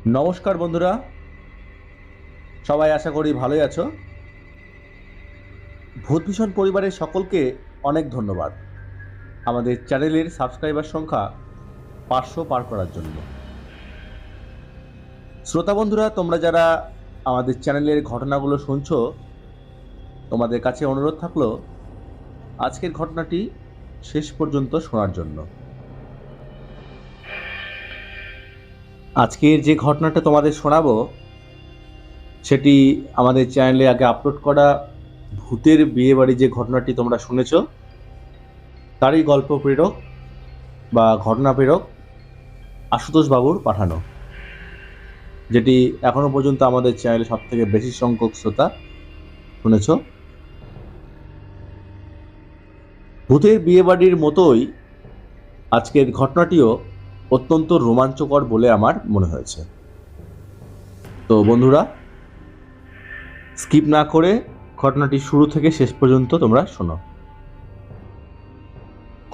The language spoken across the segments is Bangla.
নমস্কার বন্ধুরা, সবাই আশা করি ভালোই আছো। ভূতভীষণ পরিবারের সকলকে অনেক ধন্যবাদ আমাদের চ্যানেলের সাবস্ক্রাইবার সংখ্যা 500 পার করার জন্য। শ্রোতা বন্ধুরা, তোমরা যারা আমাদের চ্যানেলের ঘটনাগুলো শুনছো, তোমাদের কাছে অনুরোধ থাকলো আজকের ঘটনাটি শেষ পর্যন্ত শোনার জন্য। আজকের যে ঘটনাটা তোমাদের শোনাবো সেটি আমাদের চ্যানেলে আগে আপলোড করা ভূতের বিয়েবাড়ি যে ঘটনাটি তোমরা শুনেছ তারই গল্প প্রেরক বা ঘটনা প্রেরক আশুতোষ বাবুর পাঠানো, যেটি এখনো পর্যন্ত আমাদের চ্যানেলে সব থেকে বেশি সংখ্যক শ্রোতা শুনেছ। ভূতের বিয়েবাড়ির মতোই আজকের ঘটনাটিও অত্যন্ত রোমাঞ্চকর বলে আমার মনে হয়েছে। তো বন্ধুরা, স্কিপ না করে ঘটনাটি শুরু থেকে শেষ পর্যন্ত তোমরা শোনো।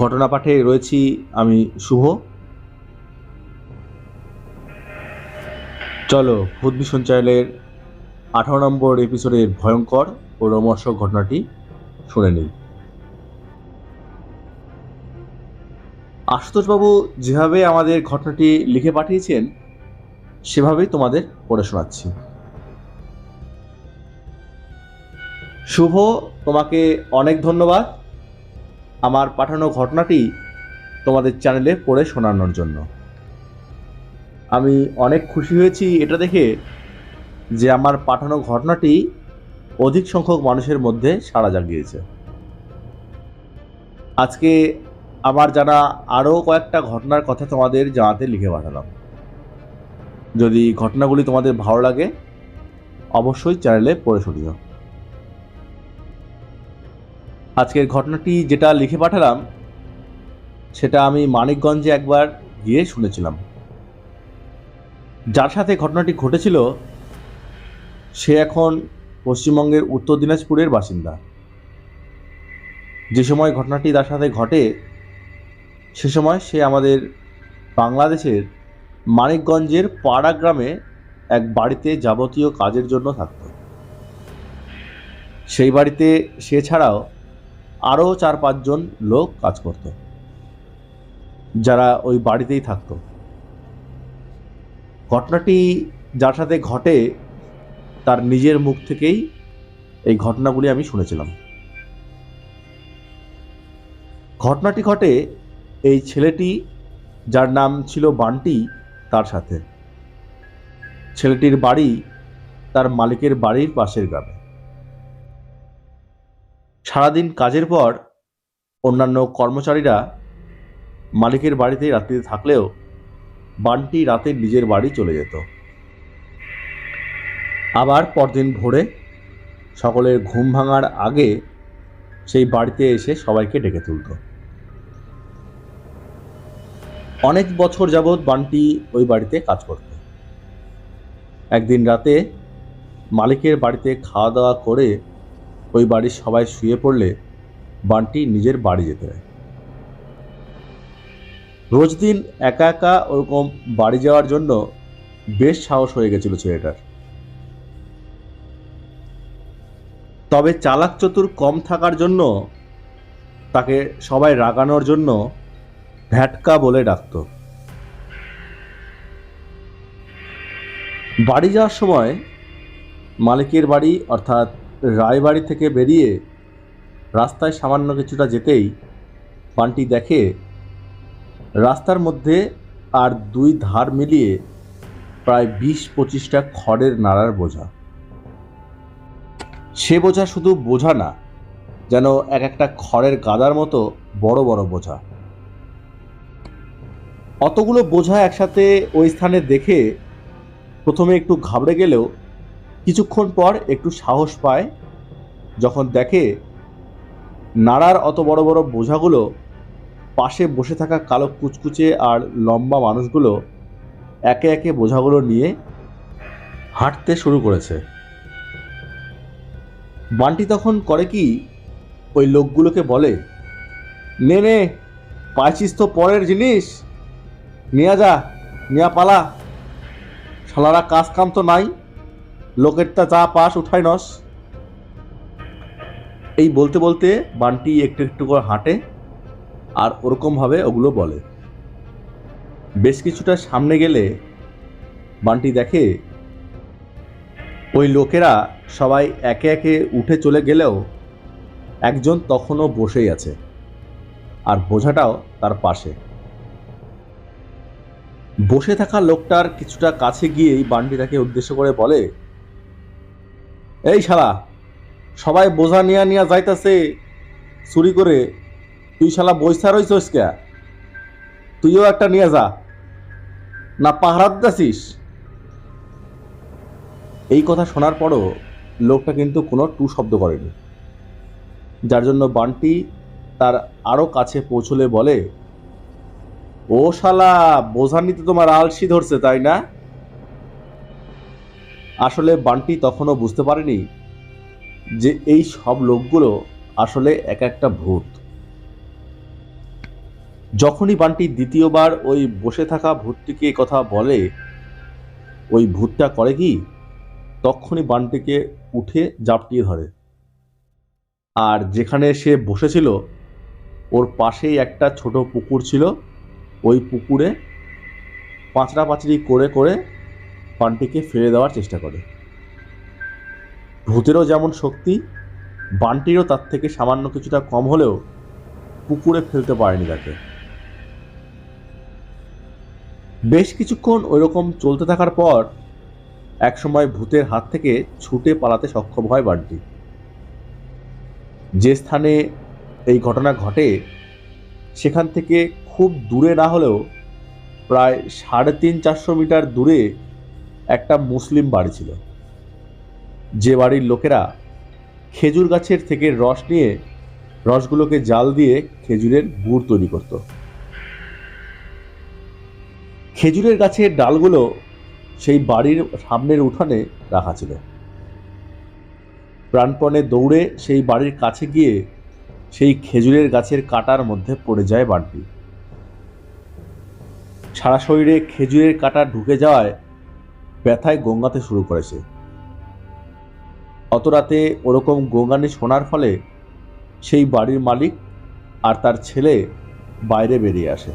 ঘটনা পাঠে রয়েছি আমি শুভ। চলো ভূতভীষণ চ্যানেলের 18 নম্বর এপিসোডের ভয়ঙ্কর ও রোমহর্ষক ঘটনাটি শুনে নিই। আশুতোষবাবু যেভাবে আমাদের ঘটনাটি লিখে পাঠিয়েছেন সেভাবেই তোমাদের পড়ে শোনাচ্ছি। শুভ, তোমাকে অনেক ধন্যবাদ আমার পাঠানো ঘটনাটি তোমাদের চ্যানেলে পড়ে শোনানোর জন্য। আমি অনেক খুশি হয়েছি এটা দেখে যে আমার পাঠানো ঘটনাটি অধিক সংখ্যক মানুষের মধ্যে সাড়া জাগিয়েছে। আজকে আমার জানা আরও কয়েকটা ঘটনার কথা তোমাদের জানাতে লিখে পাঠালাম। যদি ঘটনাগুলি তোমাদের ভালো লাগে অবশ্যই চ্যানেলে পড়ে শুনিও। আজকের ঘটনাটি যেটা লিখে পাঠালাম সেটা আমি মানিকগঞ্জে একবার গিয়ে শুনেছিলাম। যার সাথে ঘটনাটি ঘটেছিল সে এখন পশ্চিমবঙ্গের উত্তর দিনাজপুরের বাসিন্দা। যে সময় ঘটনাটি তার সাথে ঘটে সে সময় সে আমাদের বাংলাদেশের মানিকগঞ্জের পাড়া গ্রামে এক বাড়িতে যাবতীয় কাজের জন্য থাকত। সেই বাড়িতে সে ছাড়াও আরও 4-5 জন লোক কাজ করত, যারা ওই বাড়িতেই থাকত। ঘটনাটি যার সাথে ঘটে তার নিজের মুখ থেকেই এই ঘটনাগুলি আমি শুনেছিলাম। ঘটনাটি ঘটে এই ছেলেটি যার নাম ছিল বান্টি তার সাথে। ছেলেটির বাড়ি তার মালিকের বাড়ির পাশের গ্রামে। সারাদিন কাজের পর অন্যান্য কর্মচারীরা মালিকের বাড়িতে রাত্রিতে থাকলেও বান্টি রাতে নিজের বাড়ি চলে যেত। আবার পরদিন ভোরে সকলের ঘুম ভাঙার আগে সেই বাড়িতে এসে সবাইকে ডেকে তুলত। অনেক বছর যাবৎ বান্টি ওই বাড়িতে কাজ করত। একদিন রাতে মালিকের বাড়িতে খাওয়া দাওয়া করে ওই বাড়ির সবাই শুয়ে পড়লে বান্টি নিজের বাড়ি যেতে হয়। রোজ দিন একা একা ওরকম বাড়ি যাওয়ার জন্য বেশ সাহস হয়ে গেছিল ছেলেটার। তবে চালাক চতুর কম থাকার জন্য তাকে সবাই রাগানোর জন্য ভ্যাটকা বলে ডাকত। বাড়ি যাওয়ার সময় মালিকের বাড়ি অর্থাৎ রায়বাড়ি থেকে বেরিয়ে রাস্তায় সামান্য কিছুটা যেতেই বান্টি দেখে রাস্তার মধ্যে আর দুই ধার মিলিয়ে প্রায় 20-25টা খড়ের নাড়ার বোঝা। সে বোঝা শুধু বোঝা না, যেন এক একটা খড়ের গাদার মতো বড় বড় বোঝা। অতগুলো বোঝা একসাথে ওই স্থানে দেখে প্রথমে একটু ঘাবড়ে গেলেও কিছুক্ষণ পর একটু সাহস পায় যখন দেখে নাড়ার অত বড় বড় বোঝাগুলো পাশে বসে থাকা কালো কুচকুচে আর লম্বা মানুষগুলো একে একে বোঝাগুলো নিয়ে হাঁটতে শুরু করেছে। বান্টি তখন করে কি, ওই লোকগুলোকে বলে, নে নে, পাইছিস তো পরের জিনিস, নিয়ে যা, নিয়া পালা। শালারা কাজ কাম তো নাই, লোকেরটা যা পাস উঠাই নস। এই বলতে বলতে বান্টি একটু একটু করে হাঁটে আর ওরকমভাবে ওগুলো বলে। বেশ কিছুটা সামনে গেলে বান্টি দেখে ওই লোকেরা সবাই একে একে উঠে চলে গেলেও একজন তখনও বসেই আছে, আর বোঝাটাও তার পাশে। বসে থাকা লোকটার কিছুটা কাছে গিয়েই বান্টি তাকে উদ্দেশ্য করে বলে, এই শালা, সবাই বোঝা নিয়া নিয়া যাইতাছে চুরি করে, তুই শালা বইসা রইছস কে? তুইও একটা নিয়ে যা, না পাহারা দিতেছিস? এই কথা শোনার পরও লোকটা কিন্তু কোনো টু শব্দ করেনি, যার জন্য বান্টি তার আরো কাছে পৌঁছলে বলে, ও শালা, বোঝা নিতে তোমার আলসি ধরছে তাই না? আসলে বান্টি তখনও বুঝতে পারেনি যে এই সব লোকগুলো আসলে এক একটা ভূত। যখনই বান্টি দ্বিতীয়বার ওই বসে থাকা ভূতটিকে কথা বলে, ওই ভূতটা করে কি, তখনই বান্টিকে উঠে জাপটিয়ে ধরে, আর যেখানে সে বসেছিল ওর পাশেই একটা ছোট পুকুর ছিল, ওই পুকুরে পাঁচড়া পাঁচড়ি করে করে বান্টিকে ফেলে দেওয়ার চেষ্টা করে। ভূতেরও যেমন শক্তি, বান্টিরও তার থেকে সামান্য কিছুটা কম হলেও পুকুরে ফেলতে পারেনি তাকে। বেশ কিছুক্ষণ ওইরকম চলতে থাকার পর একসময় ভূতের হাত থেকে ছুটে পালাতে সক্ষম হয় বান্টি। যে স্থানে এই ঘটনা ঘটে সেখান থেকে খুব দূরে না হলেও প্রায় 350-400 মিটার দূরে একটা মুসলিম বাড়ি ছিল, যে বাড়ির লোকেরা খেজুর গাছের থেকে রস নিয়ে রসগুলোকে জাল দিয়ে খেজুরের গুড় তৈরি করত। খেজুরের গাছের ডালগুলো সেই বাড়ির সামনের উঠানে রাখা ছিল। প্রাণপণে দৌড়ে সেই বাড়ির কাছে গিয়ে সেই খেজুরের গাছের কাঁটার মধ্যে পড়ে যায় বান্টি। সারা শরীরে খেজুরের কাঁটা ঢুকে যাওয়ায় ব্যথায় গোঙাতে শুরু করেছে। অত রাতে ওরকম গোঙানি শোনার ফলে সেই বাড়ির মালিক আর তার ছেলে বাইরে বেরিয়ে আসে।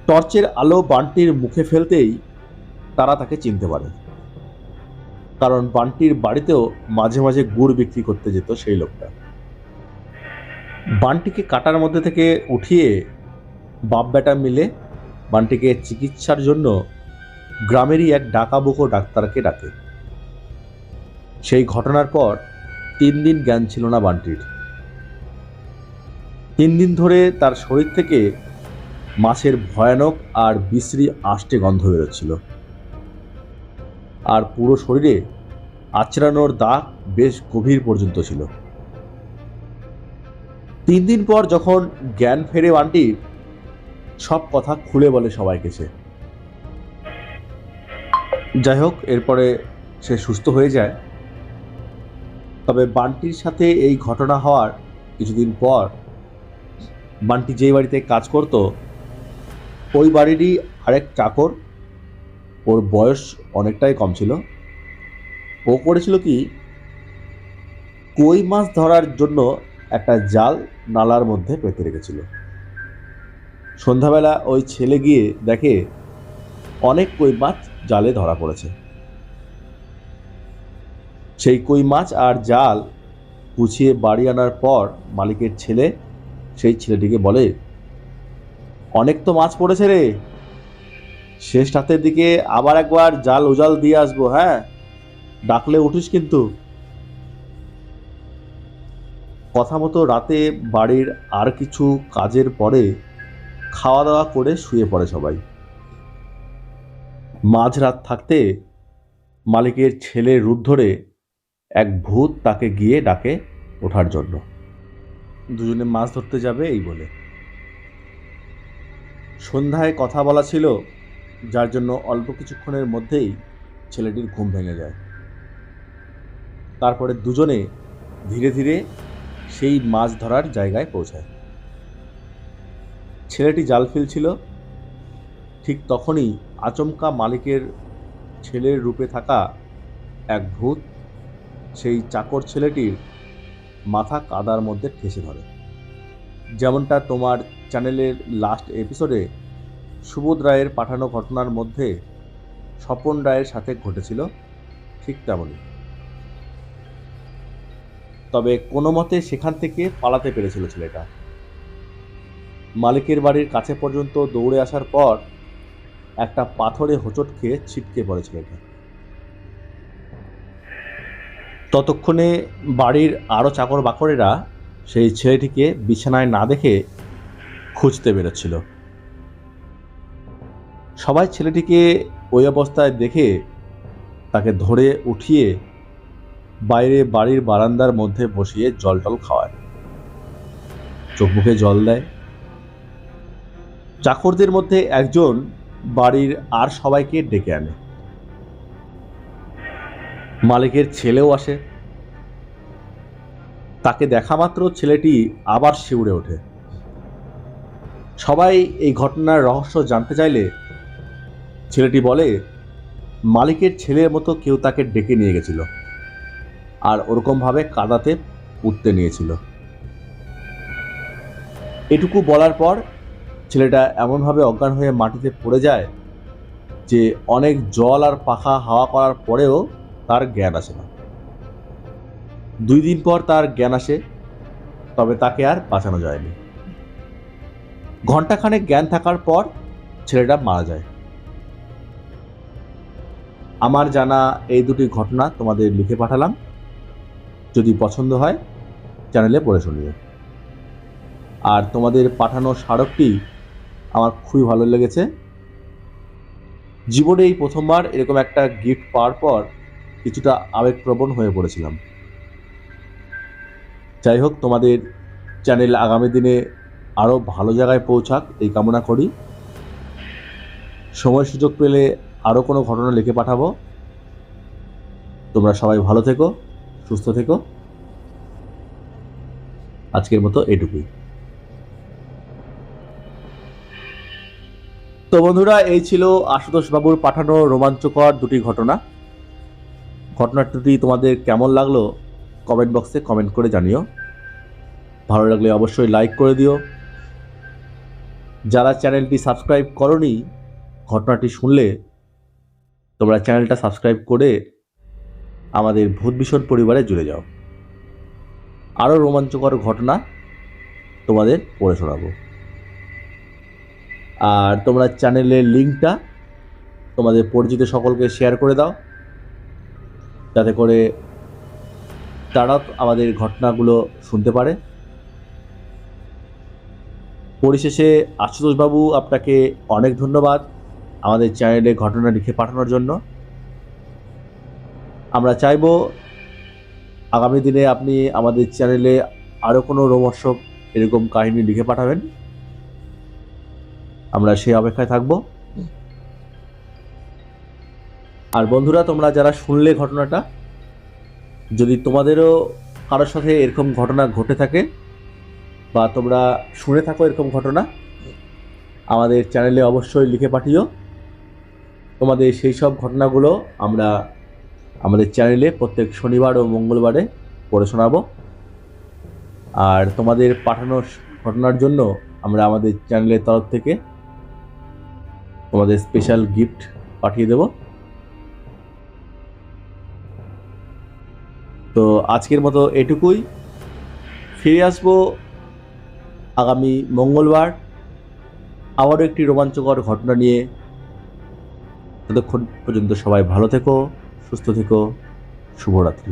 টর্চের আলো বান্টির মুখে ফেলতেই তারা তাকে চিনতে পারে, কারণ বান্টির বাড়িতেও মাঝে মাঝে গুড় বিক্রি করতে যেত সেই লোকটা। বান্টিকে কাটার মধ্যে থেকে উঠিয়ে বাপ বেটা মিলে বান্টিকে চিকিৎসার জন্য গ্রামেরই এক ডাকাবুকো ডাক্তারকে ডাকে। সেই ঘটনার পর 3 দিন জ্ঞান ছিল না বান্টির। 3 দিন ধরে তার শরীর থেকে মাছের ভয়ানক আর বিশ্রী আষ্টে গন্ধ বেরোচ্ছিল, আর পুরো শরীরে আঁচড়ানোর দাগ বেশ গভীর পর্যন্ত ছিল। 3 দিন পর যখন জ্ঞান ফেরে বান্টি সব কথা খুলে বলে সবাইকে সে। যাই হোক, এরপরে সে সুস্থ হয়ে যায়। তবে বান্টির সাথে এই ঘটনা হওয়ার কিছুদিন পর বান্টি যেই বাড়িতে কাজ করত ওই বাড়িরই আরেক চাকর, ওর বয়স অনেকটাই কম ছিল, ও করেছিল কি, কই মাছ ধরার জন্য একটা জাল নালার মধ্যে পেতে রেখেছিল। সন্ধ্যাবেলা ওই ছেলে গিয়ে দেখে অনেক কই মাছ জালে ধরা পড়েছে। সেই কই মাছ আর জাল গুছিয়ে বাড়ি আনার পর মালিকের ছেলে সেই ছেলেটিকে বলে, অনেক তো মাছ পড়েছে রে, শেষ রাতের দিকে আবার একবার জাল উজাল দিয়ে আসবো, হ্যাঁ, ডাকলে উঠিস কিন্তু। কথা মতো রাতে বাড়ির আর কিছু কাজের পরে খাওয়া দাওয়া করে শুয়ে পড়ে সবাই। মাঝরাত থাকতে মালিকের ছেলের রূপ ধরে এক ভূত তাকে গিয়ে ডাকে ওঠার জন্য। দুজনে মাছ ধরতে যাবে এই বলে। সন্ধ্যায় কথা বলা ছিল, যার জন্য অল্প কিছুক্ষণের মধ্যেই ছেলেটির ঘুম ভেঙে যায়। তারপরে দুজনে ধীরে ধীরে সেই মাছ ধরার জায়গায় পৌঁছায়। ছেলেটি জাল ফেলছিল, ঠিক তখনই আচমকা মালিকের ছেলের রূপে থাকা এক ভূত সেই চাকর ছেলেটির মাথা কাদার মধ্যে ঠেসে ধরে। যেমনটা তোমার চ্যানেলের লাস্ট এপিসোডে সুবোধ রায়ের পাঠানো ঘটনার মধ্যে স্বপন রায়ের সাথে ঘটেছিল, ঠিক তেমনই। তবে কোনো মতে সেখান থেকে পালাতে পেরেছিল ছেলেটা। মালিকের বাড়ির কাছে পর্যন্ত দৌড়ে আসার পর একটা পাথরে হোঁচট খেয়ে ছিটকে পড়ে ছেলেটা। ততক্ষণে বাড়ির আরও চাকর বাকরেরা সেই ছেলেটিকে বিছানায় না দেখে খুঁজতে বেরোচ্ছিল। সবাই ছেলেটিকে ওই অবস্থায় দেখে তাকে ধরে উঠিয়ে বাইরে বাড়ির বারান্দার মধ্যে বসিয়ে জল টল খাওয়ায়, চোখ মুখে জল দেয়। চাকরদের মধ্যে একজন বাড়ির আর সবাইকে ডেকে আনে। মালিকের ছেলেও আসে। তাকে দেখা মাত্র ছেলেটি আবার শিউরে ওঠে। সবাই এই ঘটনার রহস্য জানতে চাইলে ছেলেটি বলে মালিকের ছেলের মতো কেউ তাকে ডেকে নিয়ে গেছিল আর ওরকমভাবে কাদাতে পুঁততে নিয়েছিল। এটুকু বলার পর ছেলেটা এমনভাবে অজ্ঞান হয়ে মাটিতে পড়ে যায় যে অনেক জল আর পাখা হাওয়া করার পরেও তার জ্ঞান আসে না। 2 দিন পর তার জ্ঞান আসে, তবে তাকে আর বাঁচানো যায়নি। ঘণ্টাখানেক জ্ঞান থাকার পর ছেলেটা মারা যায়। আমার জানা এই দুটি ঘটনা তোমাদের লিখে পাঠালাম। যদি পছন্দ হয় চ্যানেলে পড়ে শুনিও। আর তোমাদের পাঠানো স্মারকটি আমার খুবই ভালো লেগেছে। জীবনে এই প্রথমবার এরকম একটা গিফট পাওয়ার পর কিছুটা আবেগপ্রবণ হয়ে পড়েছিলাম। যাই হোক, তোমাদের চ্যানেল আগামী দিনে আরও ভালো জায়গায় পৌঁছাক এই কামনা করি। সময় সুযোগ পেলে আরও কোনো ঘটনা লিখে পাঠাবো। তোমরা সবাই ভালো থেকো, সুস্থ থেকো। আজকের মতো এটুকুই। তো বন্ধুরা, এই ছিল আশুতোষ বাবুর পাঠানো রোমাঞ্চকর দুটি ঘটনা। ঘটনাটি তোমাদের কেমন লাগলো কমেন্ট বক্সে কমেন্ট করে জানিও। ভালো লাগলে অবশ্যই লাইক করে দিও। যারা চ্যানেলটি সাবস্ক্রাইব করোনি, ঘটনাটি শুনলে তোমরা চ্যানেলটা সাবস্ক্রাইব করে আমাদের ভূত ভীষণ পরিবারে জুড়ে যাও। আরও রোমাঞ্চকর ঘটনা তোমাদের পড়ে শোনাবো। আর তোমরা চ্যানেলের লিঙ্কটা তোমাদের পরিচিত সকলকে শেয়ার করে দাও, যাতে করে তারা আমাদের ঘটনাগুলো শুনতে পারে। পরিশেষে আশুতোষবাবু, আপনাকে অনেক ধন্যবাদ আমাদের চ্যানেলে ঘটনা লিখে পাঠানোর জন্য। আমরা চাইব আগামী দিনে আপনি আমাদের চ্যানেলে আরও কোনো রোমহর্ষক এরকম কাহিনী লিখে পাঠাবেন। আমরা সেই অপেক্ষায় থাকব। আর বন্ধুরা, তোমরা যারা শুনলে ঘটনাটা, যদি তোমাদেরও কারোর সাথে এরকম ঘটনা ঘটে থাকে বা তোমরা শুনে থাকো এরকম ঘটনা, আমাদের চ্যানেলে অবশ্যই লিখে পাঠিও। তোমাদের সেই সব ঘটনাগুলো আমরা আমাদের চ্যানেলে প্রত্যেক শনিবার ও মঙ্গলবারে পড়ে শোনাবো। আর তোমাদের পাঠানো ঘটনার জন্য আমরা আমাদের চ্যানেলের তরফ থেকে তোমাদের স্পেশাল গিফট পাঠিয়ে দেব। তো আজকের মতো এটুকুই। ফিরে আসবো আগামী মঙ্গলবার আবারও একটি রোমাঞ্চকর ঘটনা নিয়ে। ততক্ষণ পর্যন্ত সবাই ভালো থেকো, সুস্থ থেকো। শুভরাত্রি।